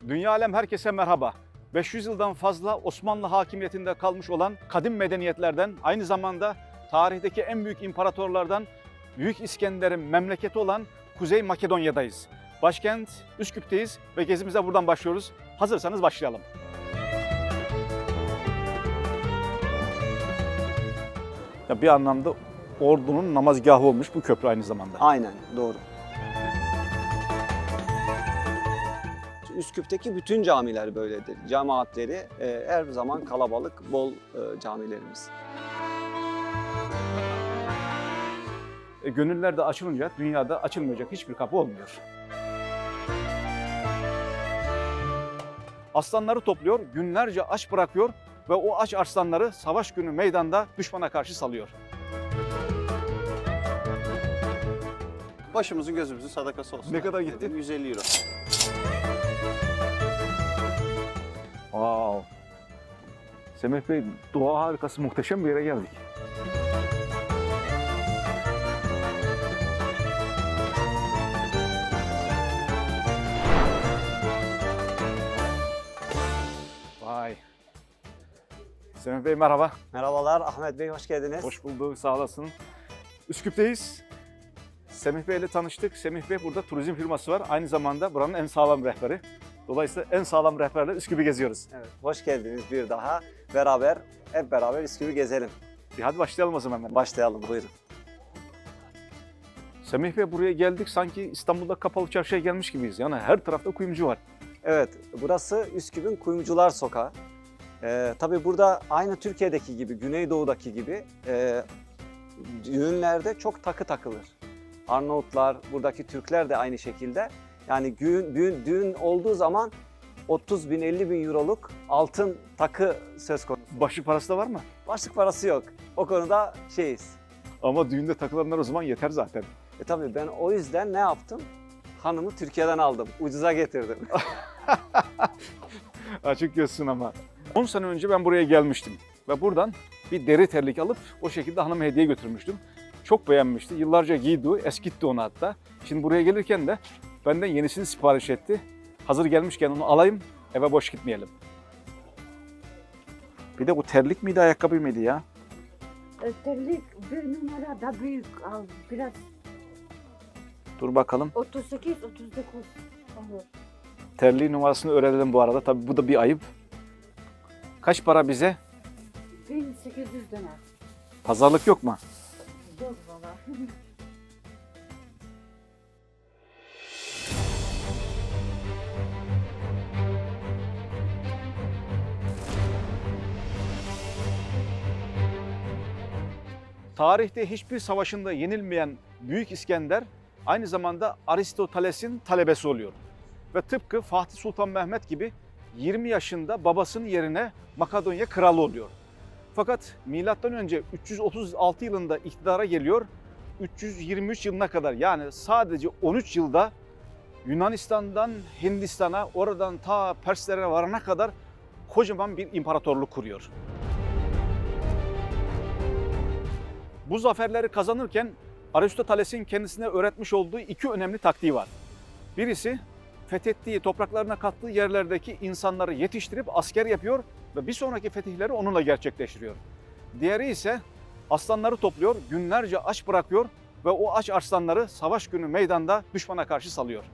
Dünya alem herkese merhaba. 500 yıldan fazla Osmanlı hakimiyetinde kalmış olan kadim medeniyetlerden, aynı zamanda tarihteki en büyük imparatorlardan Büyük İskender'in memleketi olan Kuzey Makedonya'dayız. Başkent Üsküp'teyiz ve gezimize buradan başlıyoruz. Hazırsanız başlayalım. Ya bir anlamda ordunun namazgahı olmuş bu köprü aynı zamanda. Aynen, doğru. Üsküp'teki bütün camiler böyledir. Cemaatleri her zaman kalabalık, bol camilerimiz. Gönüller de açılınca dünyada açılmayacak hiçbir kapı olmuyor. Aslanları topluyor, günlerce aç bırakıyor ve o aç arslanları savaş günü meydanda düşmana karşı salıyor. Başımızın gözümüzün sadakası olsun. Ne kadar gitti? Dedim, 150 euro. Wow. Semih Bey, doğa harikası, muhteşem bir yere geldik. Vay. Semih Bey merhaba. Merhabalar Ahmet Bey, hoş geldiniz. Hoş bulduk, sağ olasın. Üsküp'teyiz. Semih Bey ile tanıştık. Semih Bey burada turizm firması var. Aynı zamanda buranın en sağlam rehberi. Dolayısıyla en sağlam rehberle Üsküp'ü geziyoruz. Evet, hoş geldiniz bir daha. Hep beraber Üsküp'ü gezelim. Hadi başlayalım o zaman hemen. Başlayalım, buyurun. Semih Bey, buraya geldik sanki İstanbul'da kapalı çarşıya gelmiş gibiyiz. Yani her tarafta kuyumcu var. Evet, burası Üsküp'ün Kuyumcular Sokağı. Tabii burada aynı Türkiye'deki gibi, Güneydoğu'daki gibi düğünlerde çok takı takılır. Arnavutlar, buradaki Türkler de aynı şekilde. Yani düğün olduğu zaman 30 bin, 50 bin euroluk altın takı söz konusu. Başlık parası da var mı? Başlık parası yok. O konuda şeyiz. Ama düğünde takılanlar o zaman yeter zaten. Tabii ben o yüzden ne yaptım? Hanımı Türkiye'den aldım. Ucuza getirdim. Açık gözsün ama. 10 sene önce ben buraya gelmiştim. Ve buradan bir deri terlik alıp o şekilde hanıma hediye götürmüştüm. Çok beğenmişti. Yıllarca giydi o, eskitti onu hatta. Şimdi buraya gelirken de benden yenisini sipariş etti. Hazır gelmişken onu alayım, eve boş gitmeyelim. Bir de bu terlik miydi, ayakkabı mıydı ya? Terlik bir numara da büyük al biraz Dur bakalım. 38 39. Terliği numarasını öğrenelim bu arada. Tabii bu da bir ayıp. Kaç para bize? 1800 dinar. Pazarlık yok mu? Yok valla. Tarihte hiçbir savaşında yenilmeyen Büyük İskender aynı zamanda Aristoteles'in talebesi oluyor. Ve tıpkı Fatih Sultan Mehmet gibi 20 yaşında babasının yerine Makedonya kralı oluyor. Fakat M.Ö. 336 yılında iktidara geliyor. 323 yılına kadar, yani sadece 13 yılda Yunanistan'dan Hindistan'a, oradan ta Perslere varana kadar kocaman bir imparatorluk kuruyor. Bu zaferleri kazanırken Aristoteles'in kendisine öğretmiş olduğu iki önemli taktiği var. Birisi, fethettiği, topraklarına kattığı yerlerdeki insanları yetiştirip asker yapıyor ve bir sonraki fetihleri onunla gerçekleştiriyor. Diğeri ise aslanları topluyor, günlerce aç bırakıyor ve o aç arslanları savaş günü meydanda düşmana karşı salıyor.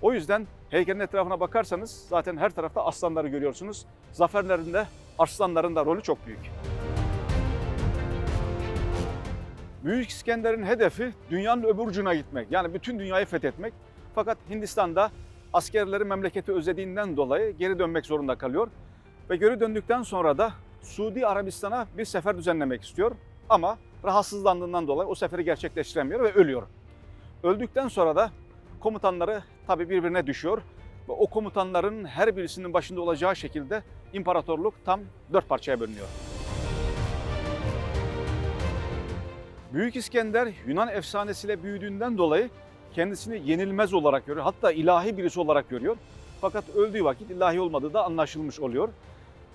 O yüzden heykelin etrafına bakarsanız zaten her tarafta aslanları görüyorsunuz. Zaferlerinde arslanların da rolü çok büyük. Büyük İskender'in hedefi dünyanın öbür ucuna gitmek. Yani bütün dünyayı fethetmek. Fakat Hindistan'da askerleri memleketi özlediğinden dolayı geri dönmek zorunda kalıyor. Ve geri döndükten sonra da Suudi Arabistan'a bir sefer düzenlemek istiyor. Ama rahatsızlandığından dolayı o seferi gerçekleştiremiyor ve ölüyor. Öldükten sonra da komutanları tabii birbirine düşüyor. Ve o komutanların her birisinin başında olacağı şekilde imparatorluk tam 4 parçaya bölünüyor. Büyük İskender Yunan efsanesiyle büyüdüğünden dolayı kendisini yenilmez olarak görüyor. Hatta ilahi birisi olarak görüyor. Fakat öldüğü vakit ilahi olmadığı da anlaşılmış oluyor.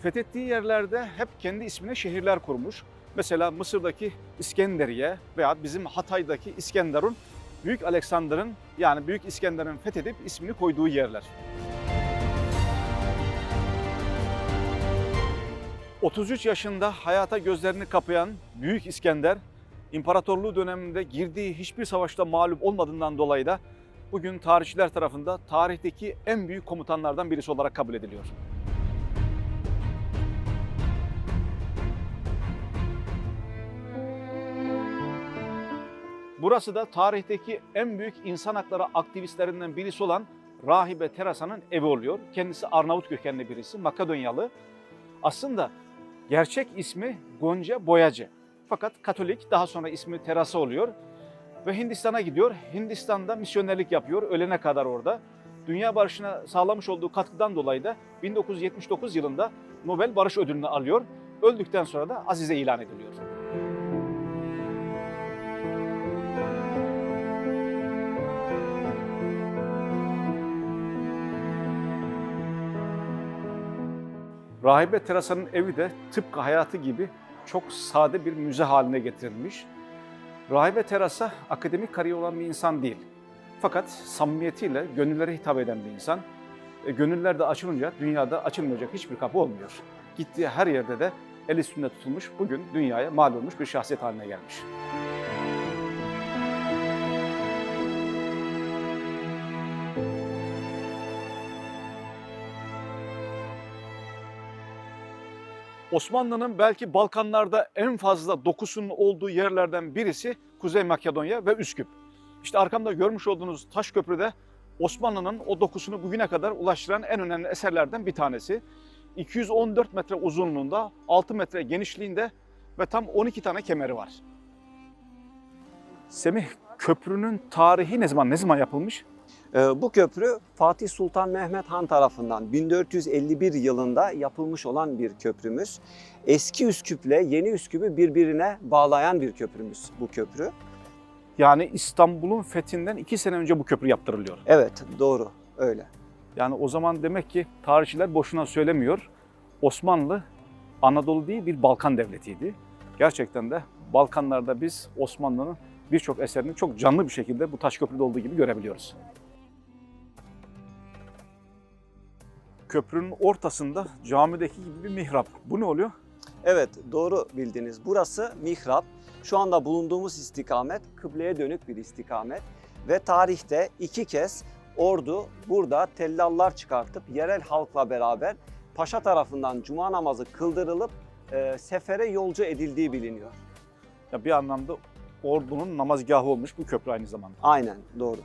Fethettiği yerlerde hep kendi ismine şehirler kurmuş. Mesela Mısır'daki İskenderiye veya bizim Hatay'daki İskenderun, Büyük Aleksander'ın, yani Büyük İskender'in fethedip ismini koyduğu yerler. 33 yaşında hayata gözlerini kapayan Büyük İskender, İmparatorluğu döneminde girdiği hiçbir savaşta mağlup olmadığından dolayı da bugün tarihçiler tarafından tarihteki en büyük komutanlardan birisi olarak kabul ediliyor. Burası da tarihteki en büyük insan hakları aktivistlerinden birisi olan Rahibe Terasa'nın evi oluyor. Kendisi Arnavut kökenli birisi, Makedonyalı. Aslında gerçek ismi Gonca Boyacı. Fakat Katolik, daha sonra ismi Terasa oluyor. Ve Hindistan'a gidiyor. Hindistan'da misyonerlik yapıyor, ölene kadar orada. Dünya barışına sağlamış olduğu katkıdan dolayı da 1979 yılında Nobel Barış Ödülünü alıyor. Öldükten sonra da azize ilan ediliyor. Rahibe Terasa'nın evi de tıpkı hayatı gibi çok sade bir müze haline getirilmiş. Rahibe Terasa akademik kariyeri olan bir insan değil. Fakat samimiyetiyle gönüllere hitap eden bir insan. Gönüller de açılınca dünyada açılmayacak hiçbir kapı olmuyor. Gittiği her yerde de el üstünde tutulmuş, bugün dünyaya mal olmuş bir şahsiyet haline gelmiş. Osmanlı'nın belki Balkanlarda en fazla dokusunun olduğu yerlerden birisi Kuzey Makedonya ve Üsküp. İşte arkamda görmüş olduğunuz taş köprüde Osmanlı'nın o dokusunu bugüne kadar ulaştıran en önemli eserlerden bir tanesi. 214 metre uzunluğunda, 6 metre genişliğinde ve tam 12 tane kemeri var. Semih, köprünün tarihi ne zaman yapılmış? Bu köprü Fatih Sultan Mehmet Han tarafından 1451 yılında yapılmış olan bir köprümüz. Eski Üsküp'le yeni Üsküp'ü birbirine bağlayan bir köprümüz bu köprü. Yani İstanbul'un fethinden 2 sene önce bu köprü yaptırılıyor. Evet, doğru, öyle. Yani o zaman demek ki tarihçiler boşuna söylemiyor. Osmanlı Anadolu değil bir Balkan devletiydi. Gerçekten de Balkanlarda biz Osmanlı'nın birçok eserini çok canlı bir şekilde bu taş köprüde olduğu gibi görebiliyoruz. Köprünün ortasında camideki gibi bir mihrap. Bu ne oluyor? Evet, doğru bildiniz. Burası mihrap. Şu anda bulunduğumuz istikamet kıbleye dönük bir istikamet. Ve tarihte 2 kez ordu burada tellallar çıkartıp yerel halkla beraber paşa tarafından cuma namazı kıldırılıp sefere yolcu edildiği biliniyor. Ya bir anlamda ordunun namazgahı olmuş bu köprü aynı zamanda. Aynen, doğru.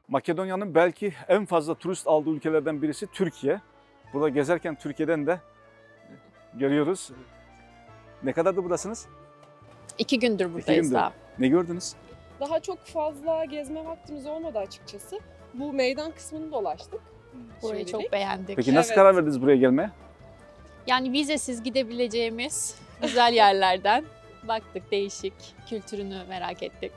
Makedonya'nın belki en fazla turist aldığı ülkelerden birisi Türkiye. Burada gezerken Türkiye'den de görüyoruz. Ne kadardır buradasınız? 2 gündür 2 buradayız gündür. daha. Ne gördünüz? Daha çok fazla gezme vaktimiz olmadı açıkçası. Bu meydan kısmını dolaştık. Burayı Şimdilik. çok beğendik. Peki nasıl Evet. karar verdiniz buraya gelmeye? Yani vizesiz gidebileceğimiz güzel yerlerden baktık, değişik, kültürünü merak ettik.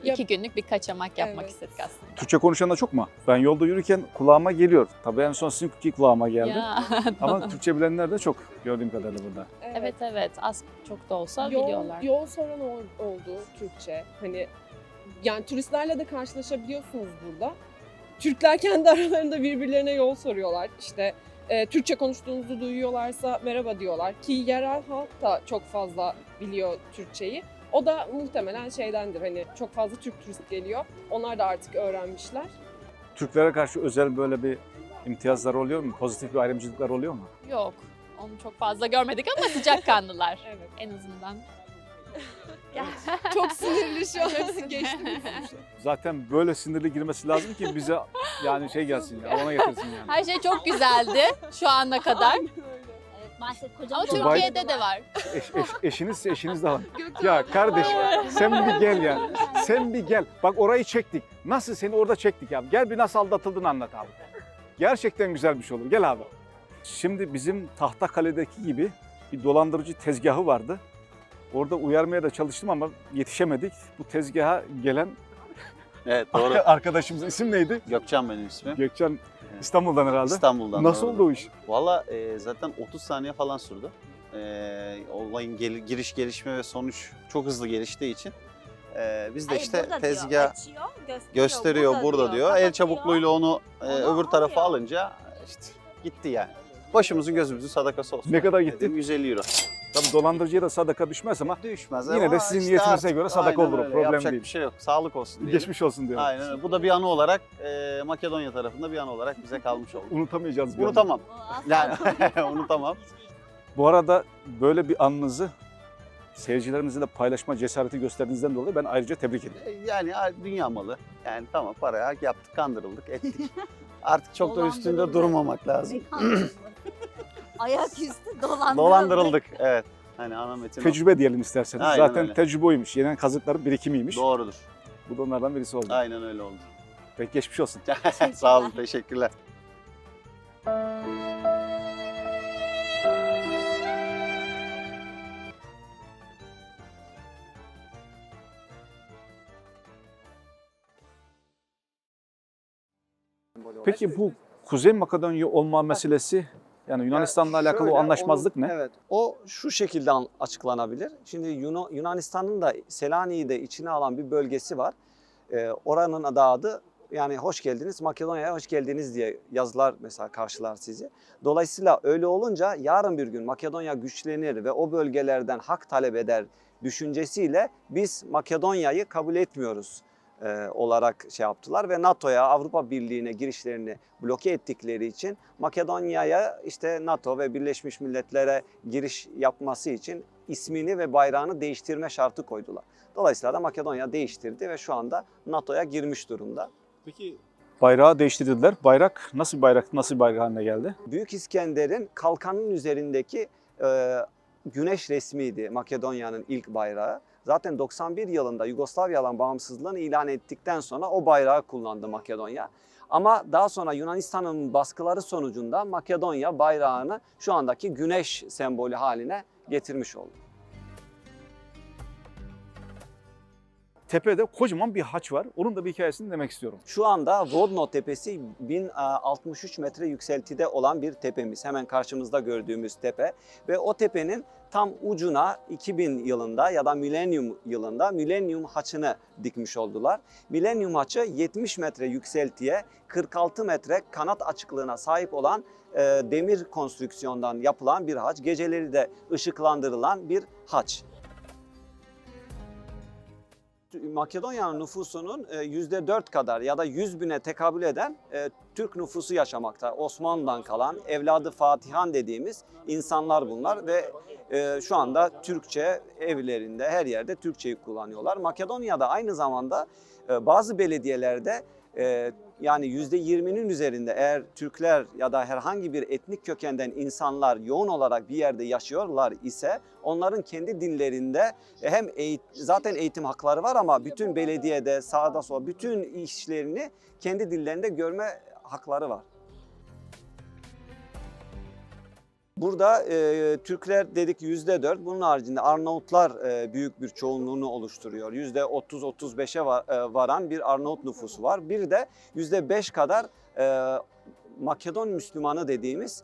Ya- 2 günlük bir kaçamak yapmak Evet. istedik aslında. Türkçe konuşan da çok mu? Ben yolda yürürken kulağıma geliyor. Tabii en son sizinki kulağıma geldi. Ya, Ama Türkçe bilenler de çok gördüğüm kadarıyla burada. evet az çok da olsa Yol, biliyorlar. yol soran oldu Türkçe. Hani yani turistlerle de karşılaşabiliyorsunuz burada. Türkler kendi aralarında birbirlerine yol soruyorlar. İşte Türkçe konuştuğunuzu duyuyorlarsa merhaba diyorlar. Ki yerel halk da çok fazla biliyor Türkçeyi. O da muhtemelen şeydendir, hani çok fazla Türk turist geliyor. Onlar da artık öğrenmişler. Türklere karşı özel böyle bir imtiyazlar oluyor mu? Pozitif bir ayrımcılıklar oluyor mu? Yok, onu çok fazla görmedik ama sıcakkanlılar Evet. en azından. Çok sinirli şu an. Geçti. Zaten böyle sinirli girmesi lazım ki bize yani şey gelsin, alana getirsin yani. Her şey çok güzeldi şu ana kadar. Maalesef Ama kocamız Dubai- Türkiye'de de var. Eşiniz de var. Ya kardeşim sen bir gel ya. Sen bir gel. Bak orayı çektik. Nasıl seni orada çektik ya. Gel bir nasıl aldatıldığını anlat abi. Gerçekten güzel bir şey olur. Gel abi. Şimdi bizim Tahtakale'deki gibi bir dolandırıcı tezgahı vardı. Orada uyarmaya da çalıştım ama yetişemedik. Bu tezgaha gelen Evet doğru. arkadaşımızın isim neydi? Gökçen benim ismim. Gökçen İstanbul'dan herhalde. İstanbul'dan. Nasıl doğru. oldu o iş? Valla zaten 30 saniye falan sürdü. Olayın giriş gelişme ve sonuç çok hızlı geliştiği için biz de Hayır, işte burada tezgah diyor, açıyor, gösteriyor burada diyor. El kapatıyor. çabukluğuyla onu öbür tarafa alıyor. alınca işte gitti yani. Başımızın gözümüzün sadakası olsun. Ne kadar gitti? Dedim, 150 euro. Tabii dolandırıcıya da sadaka düşmez ama Düşmez yine de ama sizin işte niyetinize artık göre sadaka aynen olur o, öyle. problem Yapacak değil. bir şey yok. Sağlık olsun diyelim. geçmiş olsun diyorum. Aynen öyle. Bu da bir anı olarak Makedonya tarafında bir anı olarak bize kalmış oldu. Unutamayacağız bir anı. Unutamam. O Yani asla unutamam. Bu arada böyle bir anınızı seyircilerimizle de paylaşma cesareti gösterdiğinizden dolayı ben ayrıca tebrik ederim. Yani dünya malı. Yani tamam paraya yaptık, kandırıldık, ettik. Artık çok da üstünde Dolandırıldı. durmamak lazım. Ayaküstü dolandırıldık. Dolandırıldık. Evet. Hani ana metin o. Tecrübe diyelim isterseniz. Aynen Zaten öyle. tecrübe oymuş. Yenen kazıkların birikimiymiş. Doğrudur. Bu da onlardan birisi oldu. Aynen öyle oldu. Peki geçmiş olsun. Sağ olun, teşekkürler. Peki bu Kuzey Makedonya olma meselesi yani Yunanistan'la alakalı o Şöyle, anlaşmazlık onun- ne? Evet, o şu şekilde açıklanabilir. Şimdi Yunanistan'ın da Selanik'i de içine alan bir bölgesi var. Oranın adı yani hoş geldiniz Makedonya'ya hoş geldiniz diye yazılar mesela karşılar sizi. Dolayısıyla öyle olunca yarın bir gün Makedonya güçlenir ve o bölgelerden hak talep eder düşüncesiyle biz Makedonya'yı kabul etmiyoruz olarak şey yaptılar ve NATO'ya, Avrupa Birliği'ne girişlerini bloke ettikleri için Makedonya'ya işte NATO ve Birleşmiş Milletler'e giriş yapması için ismini ve bayrağını değiştirme şartı koydular. Dolayısıyla da Makedonya değiştirdi ve şu anda NATO'ya girmiş durumda. Peki bayrağı değiştirdiler. Bayrak nasıl bir bayrak, nasıl bir bayrak haline geldi? Büyük İskender'in kalkanın üzerindeki güneş resmiydi Makedonya'nın ilk bayrağı. Zaten 91 yılında Yugoslavya'dan bağımsızlığını ilan ettikten sonra o bayrağı kullandı Makedonya. Ama daha sonra Yunanistan'ın baskıları sonucunda Makedonya bayrağını şu andaki güneş sembolü haline getirmiş oldu. Tepede kocaman bir haç var. Onun da bir hikayesini demek istiyorum. Şu anda Vodno Tepesi 1063 metre yükseltide olan bir tepemiz. Hemen karşımızda gördüğümüz tepe. Ve o tepenin tam ucuna 2000 yılında ya da milenyum yılında milenyum haçını dikmiş oldular. Milenyum haçı 70 metre yükseltiye 46 metre kanat açıklığına sahip olan demir konstrüksiyondan yapılan bir haç. Geceleri de ışıklandırılan bir haç. Makedonya'nın nüfusunun %4 kadar ya da 100 bine tekabül eden Türk nüfusu yaşamakta. Osmanlı'dan kalan evladı Fatihan dediğimiz insanlar bunlar ve şu anda Türkçe evlerinde her yerde Türkçeyi kullanıyorlar. Makedonya'da aynı zamanda bazı belediyelerde yani %20'nin üzerinde eğer Türkler ya da herhangi bir etnik kökenden insanlar yoğun olarak bir yerde yaşıyorlar ise onların kendi dinlerinde hem zaten eğitim hakları var ama bütün belediyede sağda sola bütün işlerini kendi dillerinde görme hakları var. Burada Türkler dedik %4, bunun haricinde Arnavutlar büyük bir çoğunluğunu oluşturuyor. %30-35'e varan bir Arnavut nüfusu var. Bir de %5 kadar Makedon Müslümanı dediğimiz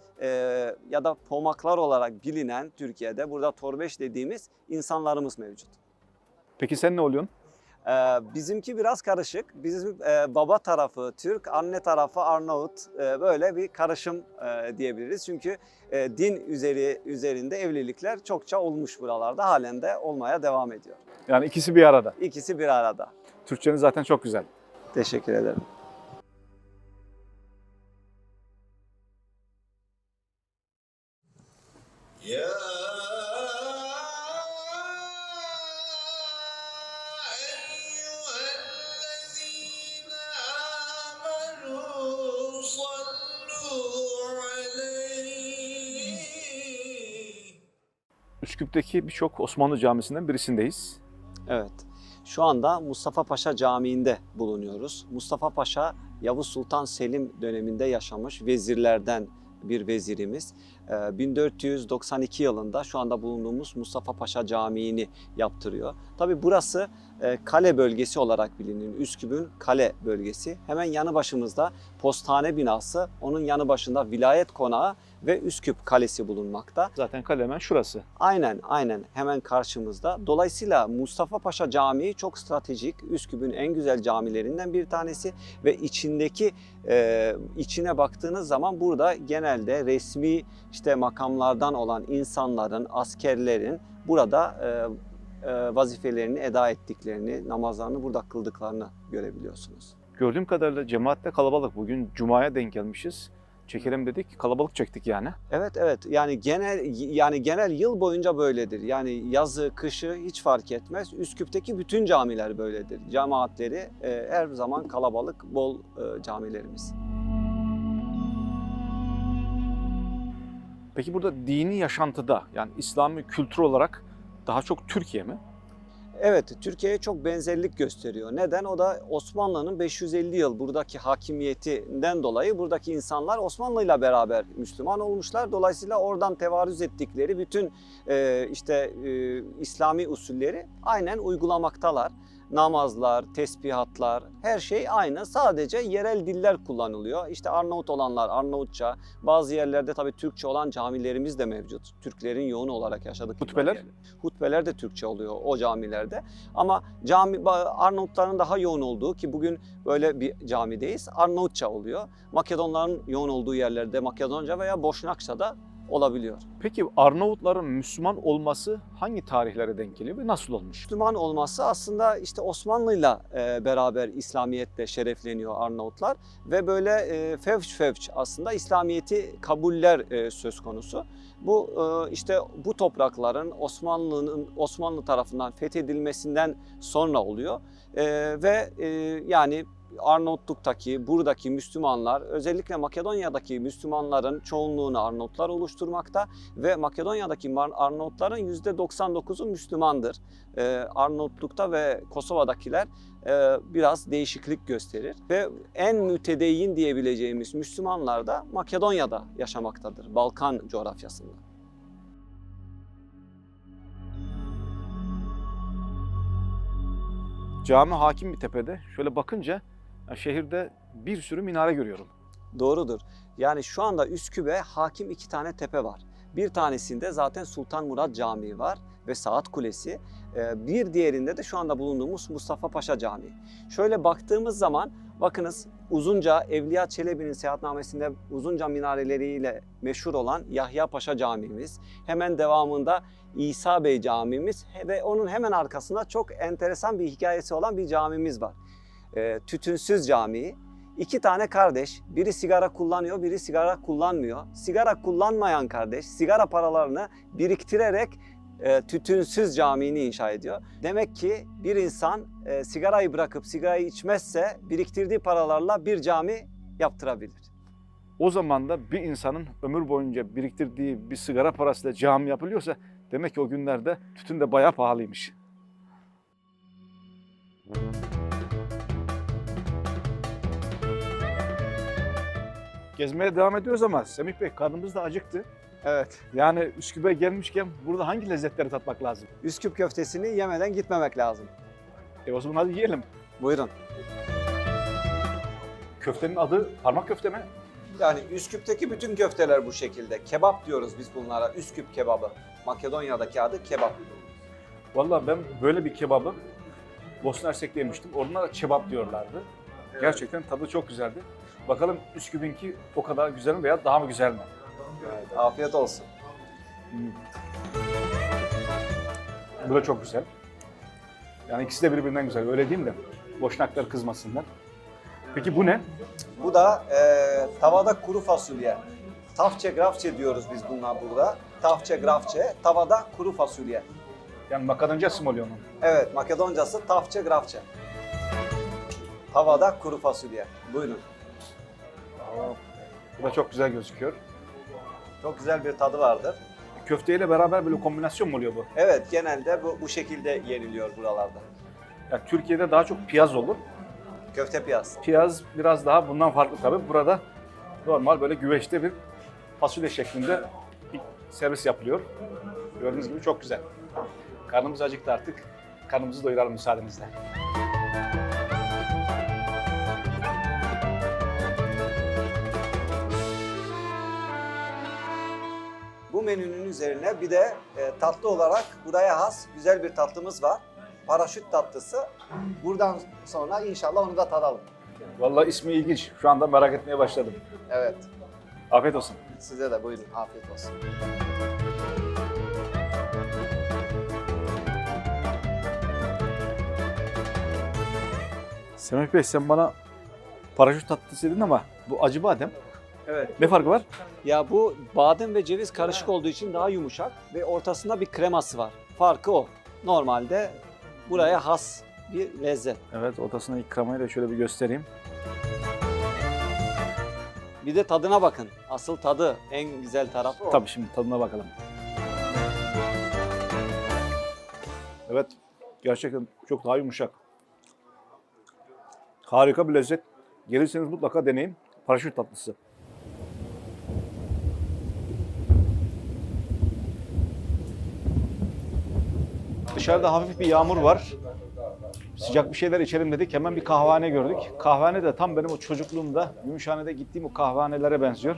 ya da Pomaklar olarak bilinen Türkiye'de burada Torbeş dediğimiz insanlarımız mevcut. Peki sen ne oluyorsun? Bizimki biraz karışık. Bizim baba tarafı Türk, anne tarafı Arnavut. Böyle bir karışım diyebiliriz. Çünkü din üzerinde evlilikler çokça olmuş buralarda. Halen de olmaya devam ediyor. Yani ikisi bir arada. İkisi bir arada. Türkçeniz zaten çok güzel. Teşekkür ederim. Üsküp'teki birçok Osmanlı camisinden birisindeyiz. Evet. Şu anda Mustafa Paşa Camii'nde bulunuyoruz. Mustafa Paşa Yavuz Sultan Selim döneminde yaşamış vezirlerden bir vezirimiz. 1492 yılında şu anda bulunduğumuz Mustafa Paşa Camii'ni yaptırıyor. Tabii burası kale bölgesi olarak bilinir. Üsküp'ün kale bölgesi. Hemen yanı başımızda postane binası, onun yanı başında vilayet konağı ve Üsküp Kalesi bulunmakta. Zaten kale hemen şurası. Aynen hemen karşımızda. Dolayısıyla Mustafa Paşa Camii çok stratejik. Üsküp'ün en güzel camilerinden bir tanesi ve içine baktığınız zaman burada genelde resmi işte makamlardan olan insanların, askerlerin burada vazifelerini eda ettiklerini, namazlarını burada kıldıklarını görebiliyorsunuz. Gördüğüm kadarıyla cemaatte kalabalık. Bugün Cuma'ya denk gelmişiz. Çekelim dedik, kalabalık çektik yani. Evet yani genel yıl boyunca böyledir. Yani yazı, kışı hiç fark etmez. Üsküp'teki bütün camiler böyledir. Cemaatleri her zaman kalabalık, bol camilerimiz. Peki burada dini yaşantıda, yani İslami kültür olarak daha çok Türkiye mi? Evet, Türkiye'ye çok benzerlik gösteriyor. Neden? O da Osmanlı'nın 550 yıl buradaki hakimiyetinden dolayı buradaki insanlar Osmanlı'yla beraber Müslüman olmuşlar. Dolayısıyla oradan tevarüz ettikleri bütün İslami usulleri aynen uygulamaktalar. Namazlar, tesbihatlar, her şey aynı. Sadece yerel diller kullanılıyor. İşte Arnavut olanlar Arnavutça, bazı yerlerde tabii Türkçe olan camilerimiz de mevcut. Türklerin yoğun olarak yaşadık. Hutbeler? Hutbeler de Türkçe oluyor o camilerde. Ama Arnavutların daha yoğun olduğu, ki bugün böyle bir camideyiz, Arnavutça oluyor. Makedonların yoğun olduğu yerlerde Makedonca veya Boşnakça da olabiliyor. Peki Arnavutların Müslüman olması hangi tarihlere denk geliyor ve nasıl olmuş? Müslüman olması aslında işte Osmanlı'yla beraber İslamiyetle şerefleniyor Arnavutlar ve böyle fevç aslında İslamiyet'i kabuller söz konusu. Bu işte bu toprakların Osmanlı tarafından fethedilmesinden sonra oluyor ve yani Arnavutluk'taki, buradaki Müslümanlar, özellikle Makedonya'daki Müslümanların çoğunluğunu Arnavutlar oluşturmakta ve Makedonya'daki Arnavutların %99'u Müslümandır. Arnavutluk'ta ve Kosova'dakiler biraz değişiklik gösterir ve en mütedeyyin diyebileceğimiz Müslümanlar da Makedonya'da yaşamaktadır, Balkan coğrafyasında. Cami hakim bir tepede. Şöyle bakınca şehirde bir sürü minare görüyorum. Doğrudur. Yani şu anda Üsküp'e hakim 2 tane tepe var. Bir tanesinde zaten Sultan Murat Camii var ve Saat Kulesi. Bir diğerinde de şu anda bulunduğumuz Mustafa Paşa Camii. Şöyle baktığımız zaman bakınız uzunca Evliya Çelebi'nin seyahatnamesinde uzunca minareleriyle meşhur olan Yahya Paşa Camimiz. Hemen devamında İsa Bey Camimiz ve onun hemen arkasında çok enteresan bir hikayesi olan bir camimiz var. Tütünsüz Camii. 2 tane kardeş, biri sigara kullanıyor, biri sigara kullanmıyor. Sigara kullanmayan kardeş sigara paralarını biriktirerek tütünsüz camini inşa ediyor. Demek ki bir insan sigarayı bırakıp sigarayı içmezse biriktirdiği paralarla bir cami yaptırabilir. O zaman da bir insanın ömür boyunca biriktirdiği bir sigara parasıyla cami yapılıyorsa demek ki o günlerde tütün de bayağı pahalıymış. Gezmeye devam ediyoruz ama Semih Bey karnımız da acıktı. Evet. Yani Üsküp'e gelmişken burada hangi lezzetleri tatmak lazım? Üsküp köftesini yemeden gitmemek lazım. O zaman hadi yiyelim. Buyurun. Köftenin adı parmak köfte mi? Yani Üsküp'teki bütün köfteler bu şekilde. Kebap diyoruz biz bunlara. Üsküp kebabı. Makedonya'daki adı kebap. Vallahi ben böyle bir kebabı Bosna Hersek'te yemiştim. Orada da kebap diyorlardı. Evet. Gerçekten tadı çok güzeldi. Bakalım Üsküp'ünki o kadar güzel mi veya daha mı güzel mi? Evet, afiyet olsun. Bu da çok güzel. Yani ikisi de birbirinden güzel. Öyle diyeyim de boşnaklar kızmasınlar. Peki bu ne? Bu da tavada kuru fasulye. Tavçe grafçe diyoruz biz bunlar burada. Tavçe grafçe, tavada kuru fasulye. Yani Makedoncası mı oluyor onun? Evet, Makedoncası tavçe grafçe. Tavada kuru fasulye. Buyurun. Bu da çok güzel gözüküyor. Çok güzel bir tadı vardır. Köfteyle beraber böyle kombinasyon mu oluyor bu? Evet, genelde bu şekilde yeniliyor buralarda. Yani Türkiye'de daha çok piyaz olur. Köfte piyaz. Piyaz biraz daha bundan farklı tabii. Burada normal böyle güveçte bir fasulye şeklinde bir servis yapılıyor. Gördüğünüz gibi çok güzel. Karnımız acıktı artık. karnımızı doyuralım müsaadenizle. Bu menünün üzerine bir de tatlı olarak buraya has güzel bir tatlımız var. Paraşüt tatlısı. Buradan sonra inşallah onu da tadalım. Vallahi ismi ilginç. Şu anda merak etmeye başladım. Evet. Afiyet olsun. Size de buyurun. Afiyet olsun. Semih Bey sen bana paraşüt tatlısı dedin ama bu acı badem. Evet. Ne farkı var? Ya bu badem ve ceviz karışık olduğu için daha yumuşak ve ortasında bir kreması var. Farkı o. Normalde buraya has bir lezzet. Evet, ortasına ilk kremayı da şöyle bir göstereyim. Bir de tadına bakın. Asıl tadı en güzel tarafı o. Tabii şimdi tadına bakalım. Evet, gerçekten çok daha yumuşak. Harika bir lezzet. Gelirseniz mutlaka deneyin. Paraşüt tatlısı. Dışarıda hafif bir yağmur var. Sıcak bir şeyler içelim dedik. Hemen bir kahvehane gördük. Kahvehane de tam benim o çocukluğumda, Gümüşhane'de gittiğim o kahvehanelere benziyor.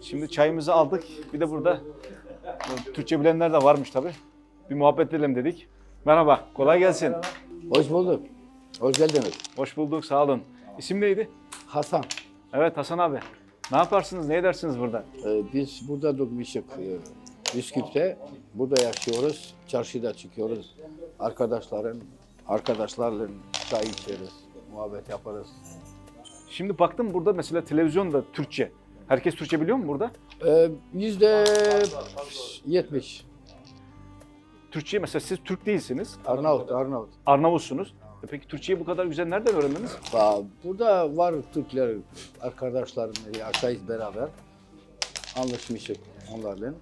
Şimdi çayımızı aldık. Bir de burada Türkçe bilenler de varmış tabii. Bir muhabbet edelim dedik. Merhaba, kolay gelsin. Hoş bulduk. Hoş geldiniz. Hoş bulduk, sağ olun. İsim neydi? Hasan, Evet Hasan abi. Ne yaparsınız, ne edersiniz burada? biz burada doğmuşuk. Üsküp'te. Burada yaşıyoruz. Çarşıda çıkıyoruz. Arkadaşlarla çay içeriz. Muhabbet yaparız. Şimdi baktım burada mesela televizyonda Türkçe. Herkes Türkçe biliyor mu burada? %70. Türkçe mesela siz Türk değilsiniz, Arnavut. Arnavutsunuz. Peki Türkçeyi bu kadar güzel nereden öğrendiniz? Burada var Türkler, arkadaşlarımla yaşayız beraber. Anlaşmışık onlarla.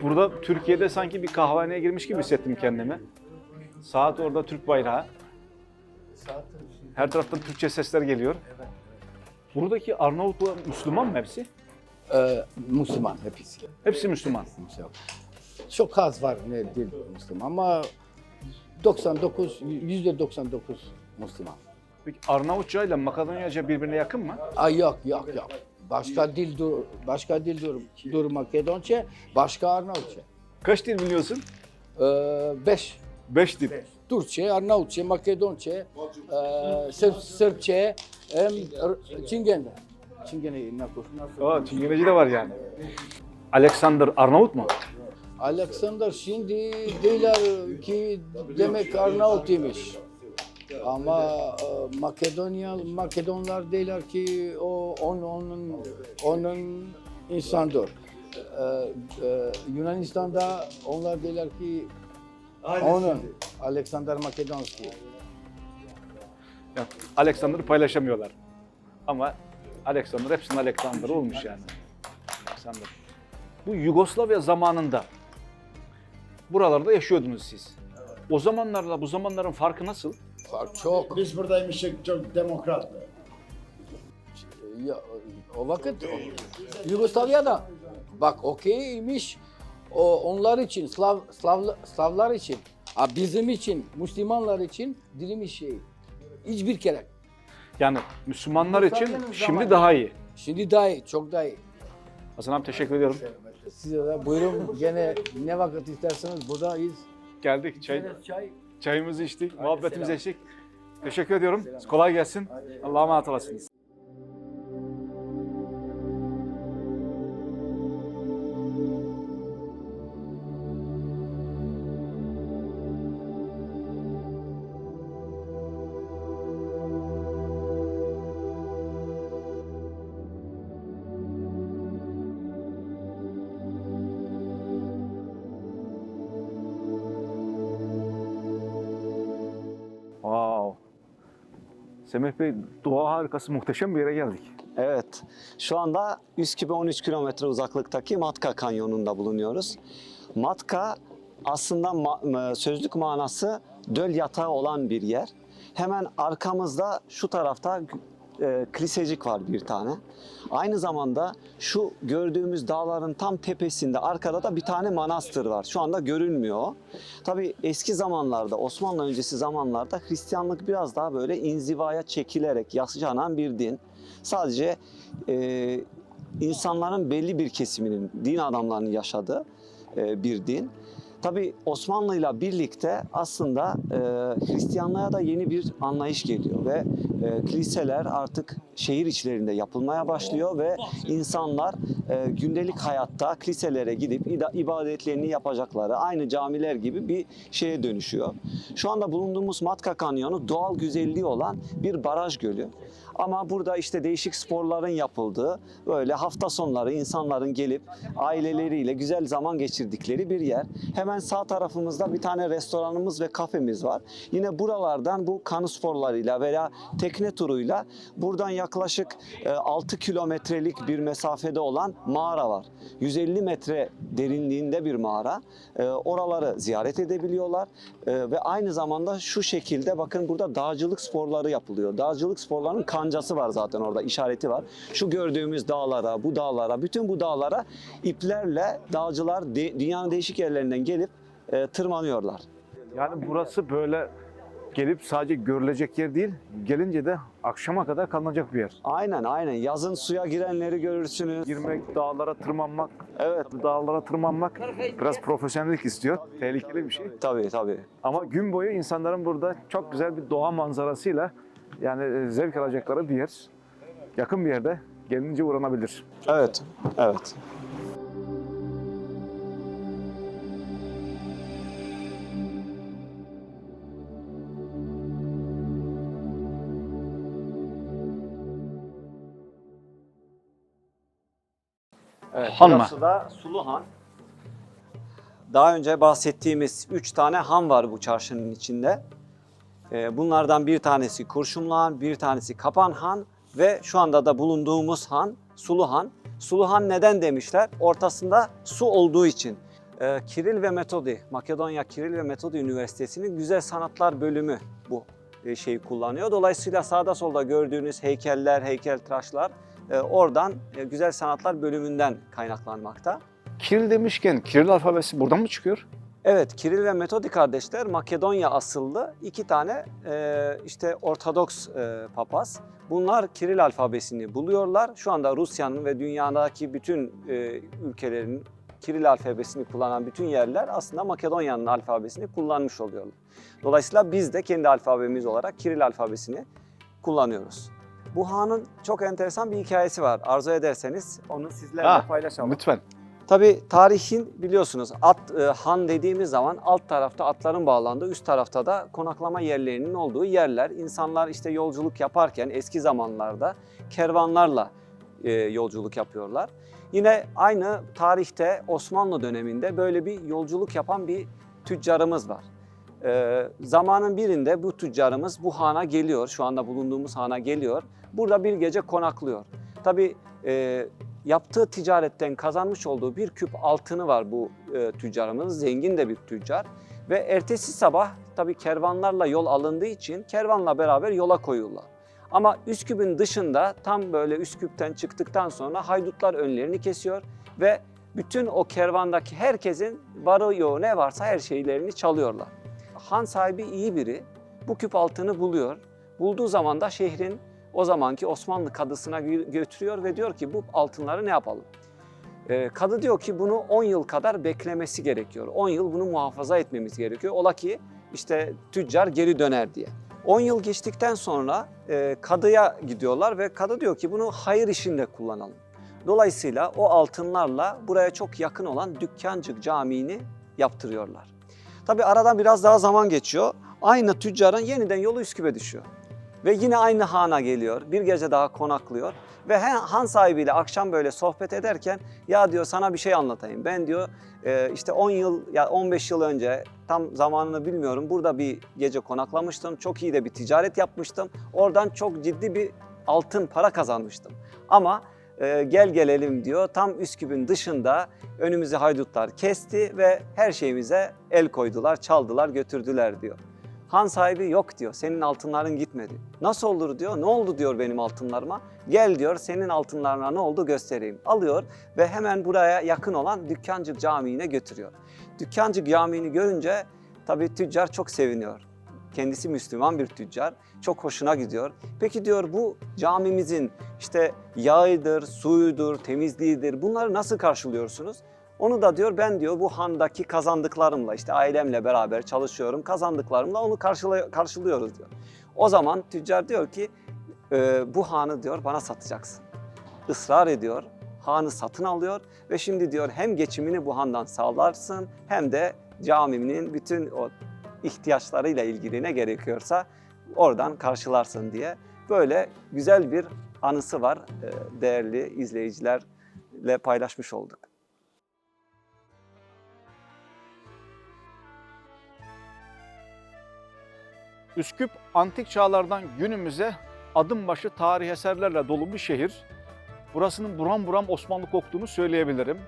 Burada Türkiye'de sanki bir kahvehaneye girmiş gibi hissettim kendimi. Saat orada Türk bayrağı. Her taraftan Türkçe sesler geliyor. Buradaki Arnavutlar Müslüman mı hepsi? Müslüman hepsi. Hepsi Müslüman. Çok az var ne değil Müslüman ama %99 Müslüman. Peki Arnavutça ile Makedonyaca birbirine yakın mı? Yok. Başka dil dur Makedonca, başka Arnavutça. Kaç dil biliyorsun? 5. 5 dil. Türkçe, Arnavutça, Makedonca, Sırpça, Çingene. Çingene nakur. Aa, Çingeneci de var yani. Alexander Arnavut mu? Alexander şimdi diyorlar ki demek Arnavut imiş. Ama Makedonlar diyorlar ki onun insandır. Yunanistan'da onlar diyorlar ki onun Alexander Makedonski. Yani Alexander'ı paylaşamıyorlar. Ama Alexander hepsinin Alexander olmuş yani. Alexander. Bu Yugoslavya zamanında buralarda yaşıyordunuz siz. O zamanlarla bu zamanların farkı nasıl? Fark çok. Biz buradaymışık çok demokrattı. Ya, o vakit Yugoslavya'da bak okeymiş. Onlar için Slavlar için, bizim için, Müslümanlar için dilimiz şey. Hiçbir kere. Yani Müslümanlar için şimdi daha iyi. Şimdi daha iyi, çok daha iyi. Hasan abi teşekkür ediyorum. Size de buyurun gene ne vakit isterseniz buradayız. Geldik Çay. çayımızı içtik, muhabbetimizi içtik. Teşekkür ediyorum. Kolay gelsin. Allah'a emanet olasınız. Wow. Semih Bey, doğa harikası muhteşem bir yere geldik. Evet. Şu anda Üsküp'e 13 kilometre uzaklıktaki Matka Kanyonu'nda bulunuyoruz. Matka aslında sözlük manası döl yatağı olan bir yer. Hemen arkamızda şu tarafta kilisecik var bir tane. Aynı zamanda şu gördüğümüz dağların tam tepesinde arkada da bir tane manastır var. Şu anda görünmüyor. Tabii eski zamanlarda, Osmanlı öncesi zamanlarda Hristiyanlık biraz daha böyle inzivaya çekilerek yaşanan bir din. Sadece insanların belli bir kesiminin, din adamlarının yaşadığı bir din. Tabii Osmanlı'yla birlikte aslında Hristiyanlığa da yeni bir anlayış geliyor ve kiliseler artık şehir içlerinde yapılmaya başlıyor ve insanlar gündelik hayatta kiliselere gidip ibadetlerini yapacakları aynı camiler gibi bir şeye dönüşüyor. Şu anda bulunduğumuz Matka Kanyonu doğal güzelliği olan bir baraj gölü. Ama burada işte değişik sporların yapıldığı, böyle hafta sonları insanların gelip aileleriyle güzel zaman geçirdikleri bir yer. Hemen sağ tarafımızda bir tane restoranımız ve kafemiz var. Yine buralardan bu kano sporlarıyla veya tekne turuyla buradan yaklaşık 6 kilometrelik bir mesafede olan mağara var. 150 metre derinliğinde bir mağara. Oraları ziyaret edebiliyorlar. Ve aynı zamanda şu şekilde bakın burada dağcılık sporları yapılıyor. Dağcılık sporlarının kancası var zaten orada, işareti var. Şu gördüğümüz dağlara, bu dağlara, bütün bu dağlara iplerle dağcılar dünyanın değişik yerlerinden gelip tırmanıyorlar. Yani burası böyle gelip sadece görülecek yer değil, gelince de akşama kadar kalınacak bir yer. Aynen aynen. Yazın suya girenleri görürsünüz. Girmek, dağlara tırmanmak, Evet. dağlara tırmanmak biraz profesyonellik istiyor. Tehlikeli bir şey. Tabii tabii. Ama gün boyu insanların burada çok güzel bir doğa manzarasıyla yani zevk alacakları bir yer. Yakın bir yerde gelince uğranabilir. Evet. Evet. Evet, Han mı? burası da Sulu Han. Daha önce bahsettiğimiz 3 tane han var bu çarşının içinde. Bunlardan bir tanesi Kurşunlu Han, bir tanesi Kapan Han ve şu anda da bulunduğumuz han Sulu Han. Sulu Han neden demişler? Ortasında su olduğu için. Kiril ve Metodi, Makedonya Kiril ve Metodi Üniversitesi'nin Güzel Sanatlar bölümü bu şeyi kullanıyor. Dolayısıyla sağda solda gördüğünüz heykeller, heykeltıraşlar oradan Güzel Sanatlar bölümünden kaynaklanmakta. Kiril demişken Kiril alfabesi buradan mı çıkıyor? Evet, Kiril ve Metodi kardeşler Makedonya asıllı iki tane işte Ortodoks papaz. Bunlar Kiril alfabesini buluyorlar. Şu anda Rusya'nın ve dünyadaki bütün ülkelerin Kiril alfabesini kullanan bütün yerler aslında Makedonya'nın alfabesini kullanmış oluyorlar. Dolayısıyla biz de kendi alfabemiz olarak Kiril alfabesini kullanıyoruz. Bu hanın çok enteresan bir hikayesi var. Arzu ederseniz onu sizlerle paylaşalım. Lütfen. Tabii tarihin biliyorsunuz han dediğimiz zaman alt tarafta atların bağlandığı, üst tarafta da konaklama yerlerinin olduğu yerler. İnsanlar işte yolculuk yaparken eski zamanlarda kervanlarla yolculuk yapıyorlar. Yine aynı tarihte Osmanlı döneminde böyle bir yolculuk yapan bir tüccarımız var. Zamanın birinde bu tüccarımız bu hana geliyor, şu anda bulunduğumuz hana geliyor. Burada bir gece konaklıyor. Tabii yaptığı ticaretten kazanmış olduğu bir küp altını var bu tüccarımız. Zengin de bir tüccar. Ve ertesi sabah tabii kervanlarla yol alındığı için kervanla beraber yola koyuyorlar. Ama Üsküp'ün dışında tam böyle Üsküp'ten çıktıktan sonra haydutlar önlerini kesiyor ve bütün o kervandaki herkesin varı yoğu ne varsa her şeylerini çalıyorlar. Han sahibi iyi biri bu küp altını buluyor. Bulduğu zaman da şehrin o zamanki Osmanlı kadısına götürüyor ve diyor ki bu altınları ne yapalım? Kadı diyor ki bunu 10 yıl kadar beklemesi gerekiyor. 10 yıl bunu muhafaza etmemiz gerekiyor. Ola ki işte tüccar geri döner diye. 10 yıl geçtikten sonra kadıya gidiyorlar ve kadı diyor ki bunu hayır işinde kullanalım. Dolayısıyla o altınlarla buraya çok yakın olan Dükkancık Camii'ni yaptırıyorlar. Tabii aradan biraz daha zaman geçiyor. Aynı tüccarın yeniden yolu Üsküp'e düşüyor. Ve yine aynı hana geliyor. Bir gece daha konaklıyor. Ve han sahibiyle akşam böyle sohbet ederken ya diyor sana bir şey anlatayım. Ben diyor işte 10 yıl ya 15 yıl önce tam zamanını bilmiyorum. Burada bir gece konaklamıştım. Çok iyi de bir ticaret yapmıştım. Oradan çok ciddi bir altın para kazanmıştım. Ama gel gelelim diyor. Tam Üsküp'ün dışında önümüzü haydutlar kesti ve her şeyimize el koydular, çaldılar, götürdüler diyor. Han sahibi yok diyor. Senin altınların gitmedi. Nasıl olur diyor. Ne oldu diyor benim altınlarıma. Gel diyor senin altınlarına ne oldu göstereyim. Alıyor ve hemen buraya yakın olan Dükkancık Camii'ne götürüyor. Dükkancık Camii'ni görünce tabii tüccar çok seviniyor. Kendisi Müslüman bir tüccar. Çok hoşuna gidiyor. Peki diyor bu camimizin işte yağıdır, suyudur, temizliğidir bunları nasıl karşılıyorsunuz? Onu da diyor ben diyor bu handaki kazandıklarımla işte ailemle beraber çalışıyorum. Kazandıklarımla onu karşılıyoruz diyor. O zaman tüccar diyor ki bu hanı diyor bana satacaksın. Israr ediyor. Hanı satın alıyor ve şimdi diyor hem geçimini bu handan sağlarsın hem de caminin bütün o ihtiyaçlarıyla ilgili ne gerekiyorsa oradan karşılarsın diye böyle güzel bir anısı var. Değerli izleyicilerle paylaşmış olduk. Üsküp antik çağlardan günümüze adım başı tarih eserlerle dolu bir şehir. Burasının buram buram Osmanlı koktuğunu söyleyebilirim.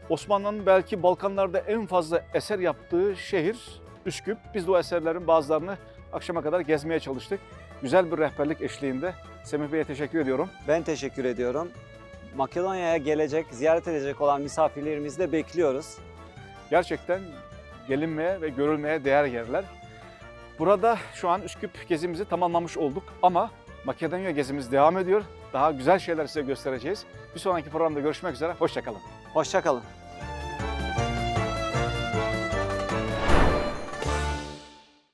Osmanlı'nın belki Balkanlarda en fazla eser yaptığı şehir Üsküp. Biz de o eserlerin bazılarını akşama kadar gezmeye çalıştık. Güzel bir rehberlik eşliğinde Semih Bey'e teşekkür ediyorum. Ben teşekkür ediyorum. Makedonya'ya gelecek, ziyaret edecek olan misafirlerimizi de bekliyoruz. Gerçekten gelinmeye ve görülmeye değer yerler. Burada şu an Üsküp gezimizi tamamlamış olduk ama Makedonya gezimiz devam ediyor. Daha güzel şeyler size göstereceğiz. Bir sonraki programda görüşmek üzere. Hoşça kalın. Hoşça kalın.